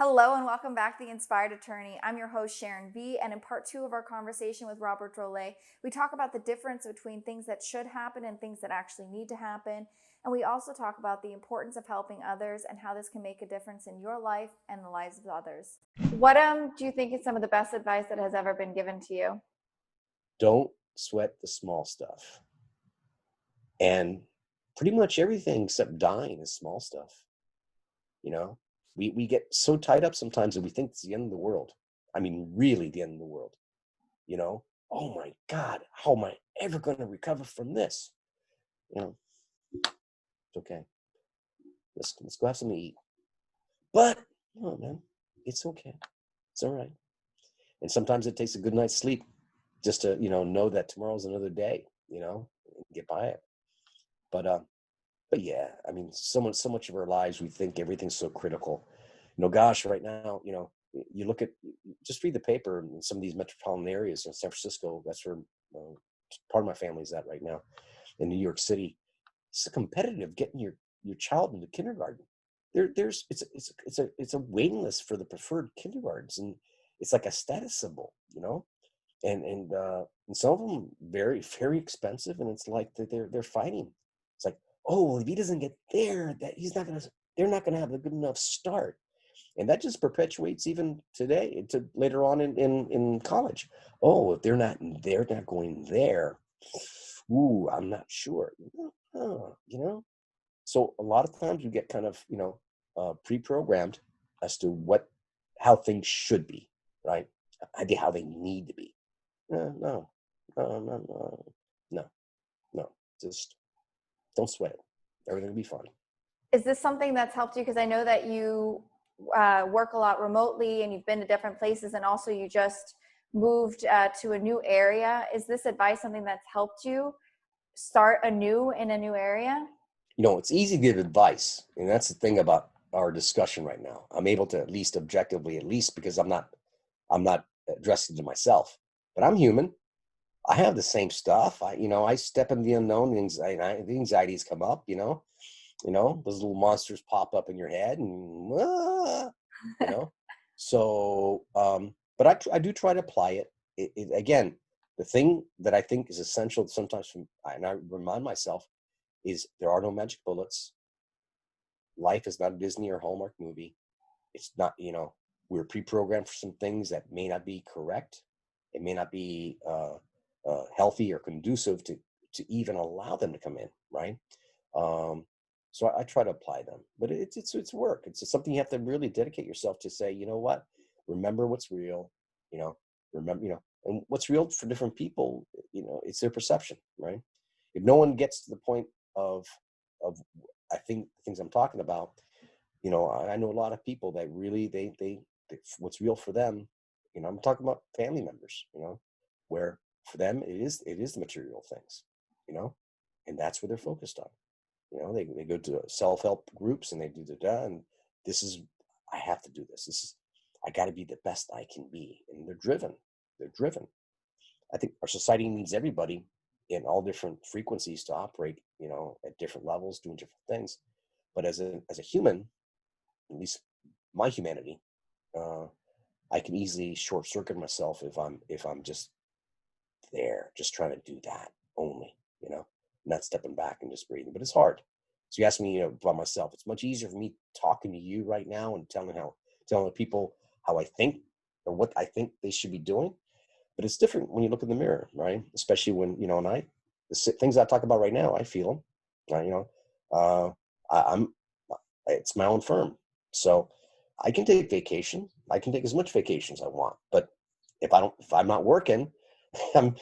Hello and welcome back to The Inspired Attorney. I'm your host, Sharon V. And in part two of our conversation with Robert Drolet, we talk about the difference between things that should happen and things that actually need to happen. And we also talk about the importance of helping others and how this can make a difference in your life and the lives of others. What do you think is some of the best advice that has ever been given to you? Don't sweat the small stuff. And pretty much everything except dying is small stuff. You know, we get so tied up sometimes that we think it's the end of the world. I mean, really the end of the world. You know, oh my God, how am I ever going to recover from this? You know, it's okay. Let's go have something to eat. But no, man, it's okay. It's all right. And sometimes it takes a good night's sleep just to know that tomorrow's another day. And get by it. But yeah, I mean, so much of our lives, we think everything's so critical. Gosh, right now, you look at, just read the paper in some of these metropolitan areas in San Francisco. That's where part of my family's at right now. In New York City, it's competitive getting your child into kindergarten. There's it's a waiting list for the preferred kindergartens, and it's like a status symbol, and some of them very, very expensive, and it's like that they're fighting. It's like, oh, well, if he doesn't get there, they're not gonna have a good enough start. And that just perpetuates even today to later on in college. Oh, if they're not going there, ooh, I'm not sure. So a lot of times you get kind of pre-programmed as to how things should be, right? How they need to be. No, no, no, no, no, no. Just don't sweat it. Everything will be fine. Is this something that's helped you? Because I know that you work a lot remotely and you've been to different places, and also you just moved to a new area. Is this advice something that's helped you start anew in a new area? It's easy to give advice, and that's the thing about our discussion right now. I'm able to, at least objectively, at least because I'm not addressing to myself, but I'm human. I have the same stuff. I step in the unknown. The anxieties come up. Those little monsters pop up in your head, and you know. So, but I do try to apply it. Again, the thing that I think is essential sometimes, and I remind myself, is there are no magic bullets. Life is not a Disney or Hallmark movie. It's not. We're pre-programmed for some things that may not be correct. It may not be healthy or conducive to even allow them to come in, right? So I try to apply them, but it's work. It's just something you have to really dedicate yourself to. Say, you know what? Remember what's real. You know, remember. And what's real for different people. It's their perception, right? If no one gets to the point of I think the things I'm talking about, I know a lot of people that really they what's real for them. I'm talking about family members. Where for them it is the material things. You know, and that's what they're focused on. They go to self-help groups and they do and this is, I have to do this. I got to be the best I can be, and they're driven. I think our society needs everybody in all different frequencies to operate, at different levels, doing different things. But as a human, at least my humanity, uh, I can easily short circuit myself if I'm just there, just trying to do that only, not stepping back and just breathing. But it's hard. So you ask me, by myself. It's much easier for me talking to you right now and telling people how I think or what I think they should be doing. But it's different when you look in the mirror, right? Especially when and things I talk about right now, I feel them. Uh, I'm it's my own firm, so I can take vacation. I can take as much vacation as I want, but if I'm not working, I'm,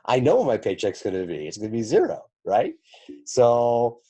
I know what my paycheck's going to be. It's going to be zero, right? So,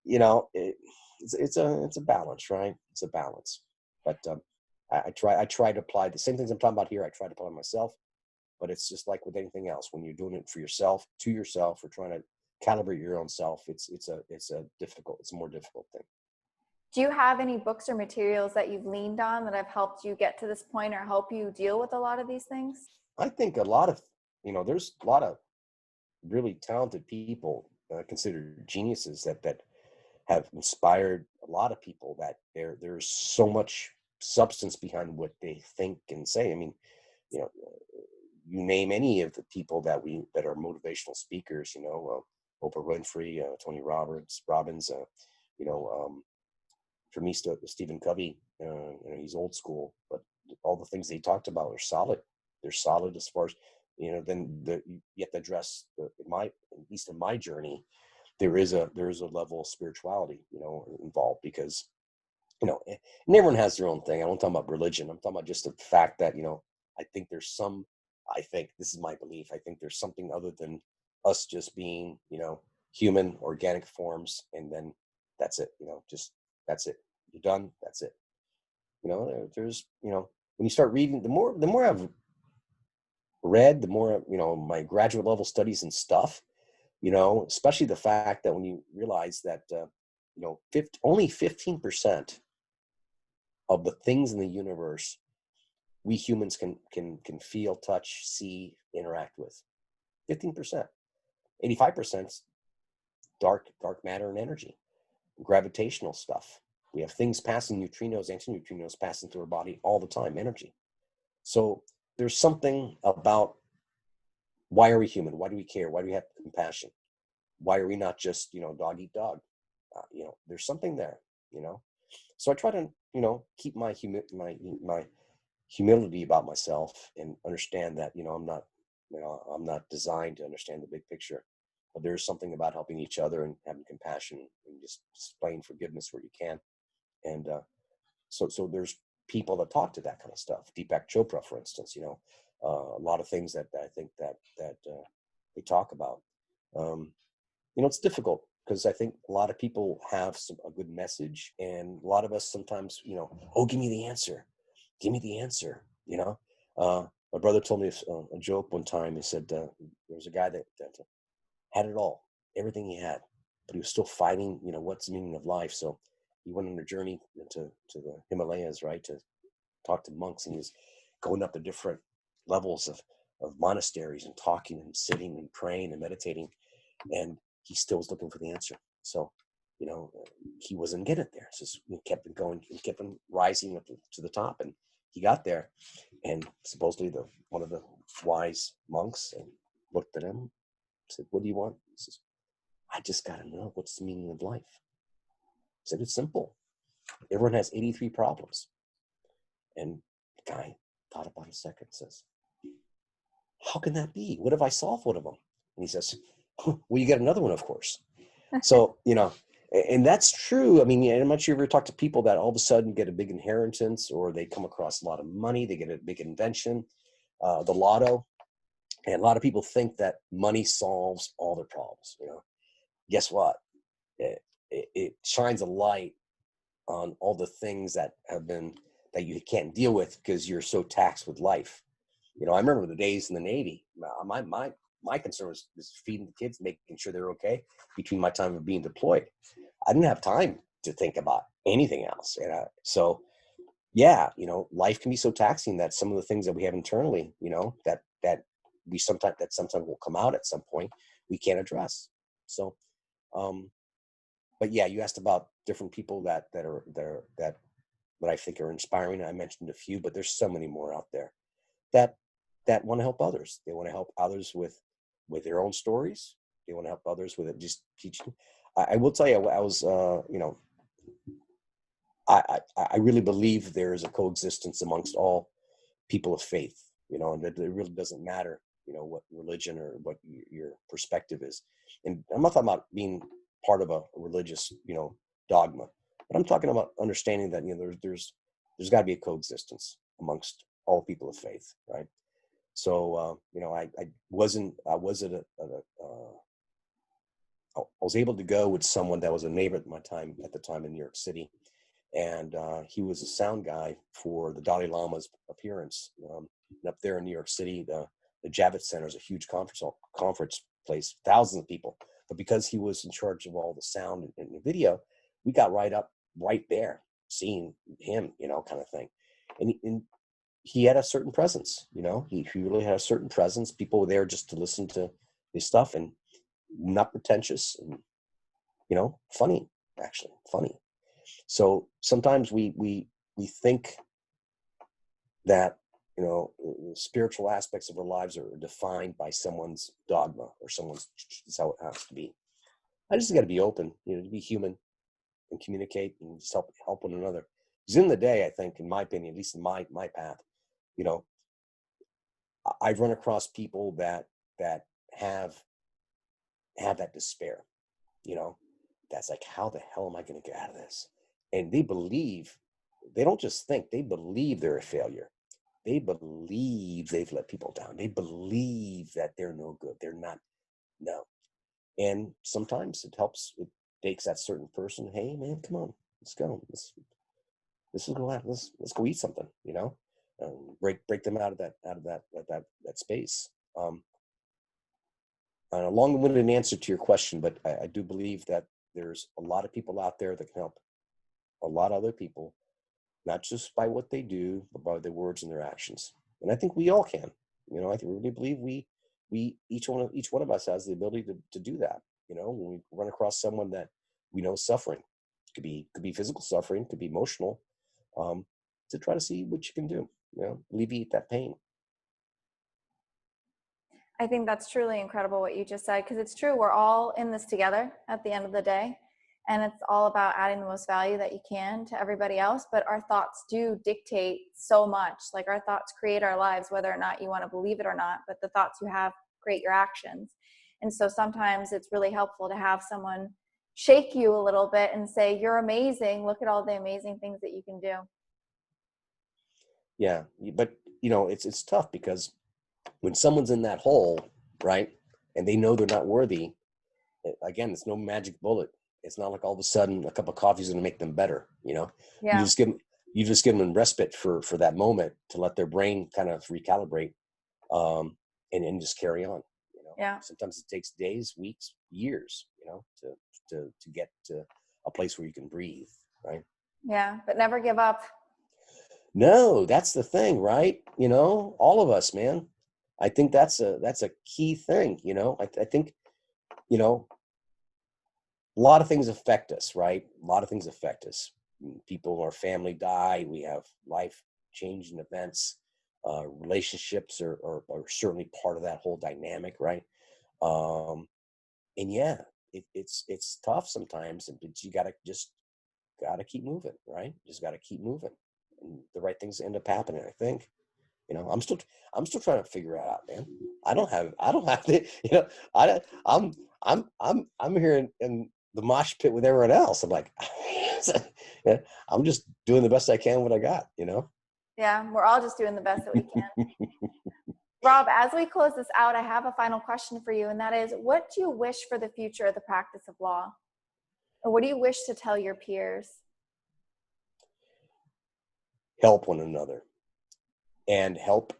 it's a balance, right? It's a balance. But I try to apply the same things I'm talking about here. I try to apply myself, but it's just like with anything else. When you're doing it for yourself, to yourself, or trying to calibrate your own self, it's a more difficult thing. Do you have any books or materials that you've leaned on that have helped you get to this point or help you deal with a lot of these things? I think a lot of, there's a lot of really talented people considered geniuses that have inspired a lot of people. That there's so much substance behind what they think and say. I mean, you know, you name any of the people that are motivational speakers, Oprah Winfrey, Tony Robbins, you know, for me, Stephen Covey, he's old school, but all the things they talked about are solid. They're solid as far as, then you have to address at least in my journey, there is a level of spirituality, involved, because, and everyone has their own thing. I don't talk about religion. I'm talking about just the fact that, I think this is my belief. I think there's something other than us just being, human organic forms. And then that's it, that's it. You're done. That's it. There's, when you start reading, the more I've read, the more, my graduate level studies and stuff, especially the fact that when you realize that, only 15% of the things in the universe we humans can feel, touch, see, interact with. 15%. 85% dark matter and energy, gravitational stuff. We have things passing, neutrinos, antineutrinos passing through our body all the time, energy. So there's something about, why are we human? Why do we care? Why do we have compassion? Why are we not just, dog eat dog? There's something there, So I try to, keep my humility about myself and understand that, I'm not designed to understand the big picture. But there's something about helping each other and having compassion and just displaying forgiveness where you can. And so there's people that talk to that kind of stuff. Deepak Chopra, for instance, a lot of things that I think that they talk about. It's difficult because I think a lot of people have a good message, and a lot of us sometimes, oh, give me the answer. Give me the answer. My brother told me a joke one time. He said there was a guy that had it all, everything he had, but he was still fighting, what's the meaning of life. So he went on a journey to the Himalayas, right, to talk to monks, and he was going up to different levels of monasteries and talking and sitting and praying and meditating, and he still was looking for the answer. So, he wasn't getting it there. So he kept on going, he kept on rising up to the top, and he got there. And supposedly one of the wise monks looked at him, said, "What do you want?" He says, "I just got to know, what's the meaning of life?" He said, "It's simple. Everyone has 83 problems." And the guy thought about it a second, says, "How can that be? What if I solve one of them?" And he says, "Well, you get another one, of course." So, and that's true. I mean, I'm not sure if you ever talk to people that all of a sudden get a big inheritance, or they come across a lot of money, they get a big invention, the lotto. And a lot of people think that money solves all their problems. Guess what? It shines a light on all the things that you can't deal with because you're so taxed with life. I remember the days in the Navy. My concern was feeding the kids, making sure they're okay between my time of being deployed. I didn't have time to think about anything else. So yeah, life can be so taxing that some of the things that we have internally, that sometimes will come out at some point, we can't address. So, but yeah, you asked about different people that I think are inspiring. I mentioned a few, but there's so many more out there that want to help others. They want to help others with their own stories. They want to help others with it, just teaching. I will tell you, I was, I really believe there is a coexistence amongst all people of faith, and that it really doesn't matter, what religion or what your perspective is. And I'm not talking about being part of a religious, dogma, but I'm talking about understanding that, there's got to be a coexistence amongst all people of faith, right? So, I was able to go with someone that was a neighbor at the time in New York City. And he was a sound guy for the Dalai Lama's appearance. And up there in New York City, the Javits Center is a huge conference place, thousands of people. But because he was in charge of all the sound and the video, we got right there, seeing him, kind of thing. And he had a certain presence, he really had a certain presence. People were there just to listen to his stuff, and not pretentious, and, funny, actually funny. So sometimes we think that, spiritual aspects of our lives are defined by someone's dogma or someone's, is how it has to be. I just got to be open, to be human and communicate and just help one another. Because in the day, I think, in my opinion, at least in my path, you know, I've run across people that have that despair, you know, that's like, how the hell am I going to get out of this? And they don't just think, they believe they're a failure. They believe they've let people down. They believe that they're no good. They're not, no. And sometimes it takes that certain person, hey man, come on, let's go. Let's go out. Let's go eat something, break them out of that space. A long-winded answer to your question, but I do believe that there's a lot of people out there that can help a lot of other people, not just by what they do, but by their words and their actions. And I think we all can. I really believe each one of us has the ability to do that. When we run across someone that we know is suffering, could be physical suffering, could be emotional, to try to see what you can do, alleviate that pain. I think that's truly incredible what you just said, because it's true. We're all in this together at the end of the day. And it's all about adding the most value that you can to everybody else. But our thoughts do dictate so much. Like, our thoughts create our lives, whether or not you want to believe it or not. But the thoughts you have create your actions. And so sometimes it's really helpful to have someone shake you a little bit and say, you're amazing. Look at all the amazing things that you can do. Yeah. But, it's tough because when someone's in that hole, right, and they know they're not worthy, again, it's no magic bullet. It's not like all of a sudden a cup of coffee is going to make them better. Yeah. You just give them respite for that moment to let their brain kind of recalibrate, and just carry on. Yeah. Sometimes it takes days, weeks, years, to get to a place where you can breathe, right? Yeah, but never give up. No, that's the thing, right? All of us, man. I think that's a key thing. I think, a lot of things affect us, right? A lot of things affect us. People, our family die. We have life changing events. Relationships are certainly part of that whole dynamic, right? And yeah, it's tough sometimes, but you gotta keep moving, right? Just gotta keep moving, and the right things end up happening. I think. I'm still trying to figure it out, man. I don't have the, I'm here in the mosh pit with everyone else. I'm like, yeah, I'm just doing the best I can what I got. Yeah, we're all just doing the best that we can. Rob, as we close this out, I have a final question for you, and that is, what do you wish for the future of the practice of law? Or what do you wish to tell your peers? Help one another and help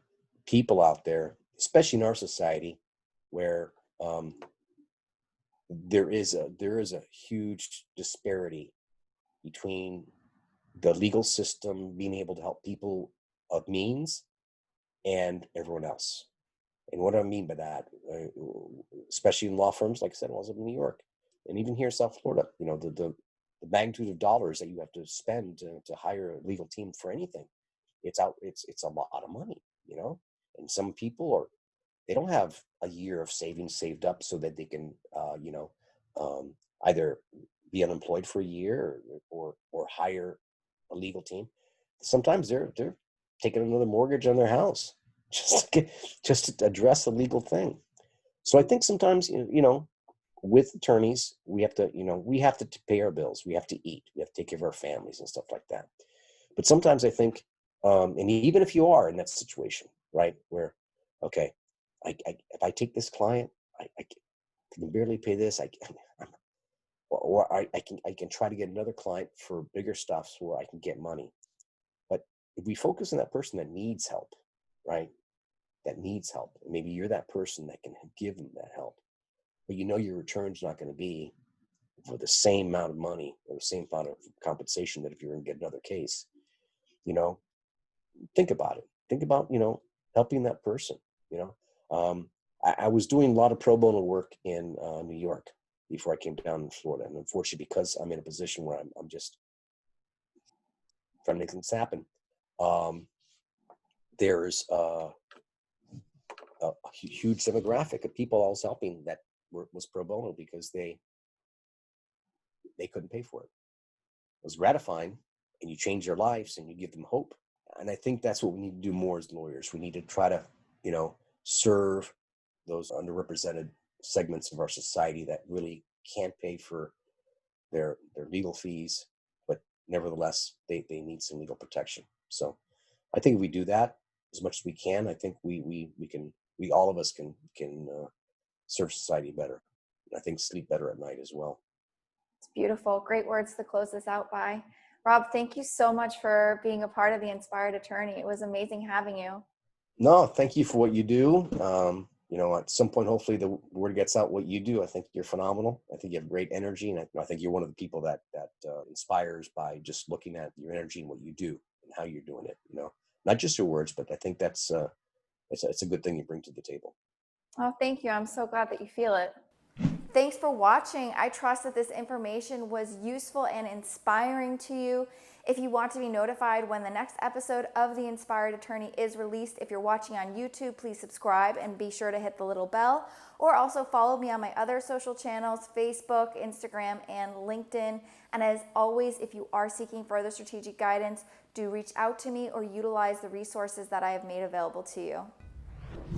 people out there, especially in our society, where there is a huge disparity between the legal system being able to help people of means and everyone else. And what do I mean by that? Especially in law firms, like I said, I was in New York, and even here in South Florida, the magnitude of dollars that you have to spend to hire a legal team for anything, it's a lot of money, and some people they don't have a year of savings saved up so that they can, either be unemployed for a year or hire a legal team. Sometimes they're taking another mortgage on their house just to address a legal thing. So I think sometimes, with attorneys, we have to pay our bills. We have to eat. We have to take care of our families and stuff like that. But sometimes I think, and even if you are in that situation, right, where, okay, if I take this client, I can barely pay this. I can try to get another client for bigger stuff where I can get money. But if we focus on that person that needs help, right, that needs help, and maybe you're that person that can give them that help, but your return's not going to be for the same amount of money or the same amount of compensation that if you're going to get another case. Think about it. Think about, helping that person. I was doing a lot of pro bono work in New York before I came down in Florida. And unfortunately, because I'm in a position where I'm just trying to make things happen, there's a huge demographic of people I was helping that was pro bono because they couldn't pay for it. It was gratifying, and you change their lives and you give them hope. And I think that's what we need to do more as lawyers. We need to try to, serve those underrepresented segments of our society that really can't pay for their legal fees, but nevertheless, they need some legal protection. So I think if we do that as much as we can, I think we can, all of us can serve society better. I think sleep better at night as well. It's beautiful. Great words to close this out by. Rob, thank you so much for being a part of the Inspired Attorney. It was amazing having you. No, thank you for what you do. At some point, hopefully the word gets out what you do. I think you're phenomenal. I think you have great energy. And I think you're one of the people that inspires by just looking at your energy and what you do and how you're doing it, not just your words, but I think that's it's a good thing you bring to the table. Oh, thank you. I'm so glad that you feel it. Thanks for watching. I trust that this information was useful and inspiring to you. If you want to be notified when the next episode of The Inspired Attorney is released, if you're watching on YouTube, please subscribe and be sure to hit the little bell. Or also follow me on my other social channels, Facebook, Instagram, and LinkedIn. And as always, if you are seeking further strategic guidance, do reach out to me or utilize the resources that I have made available to you.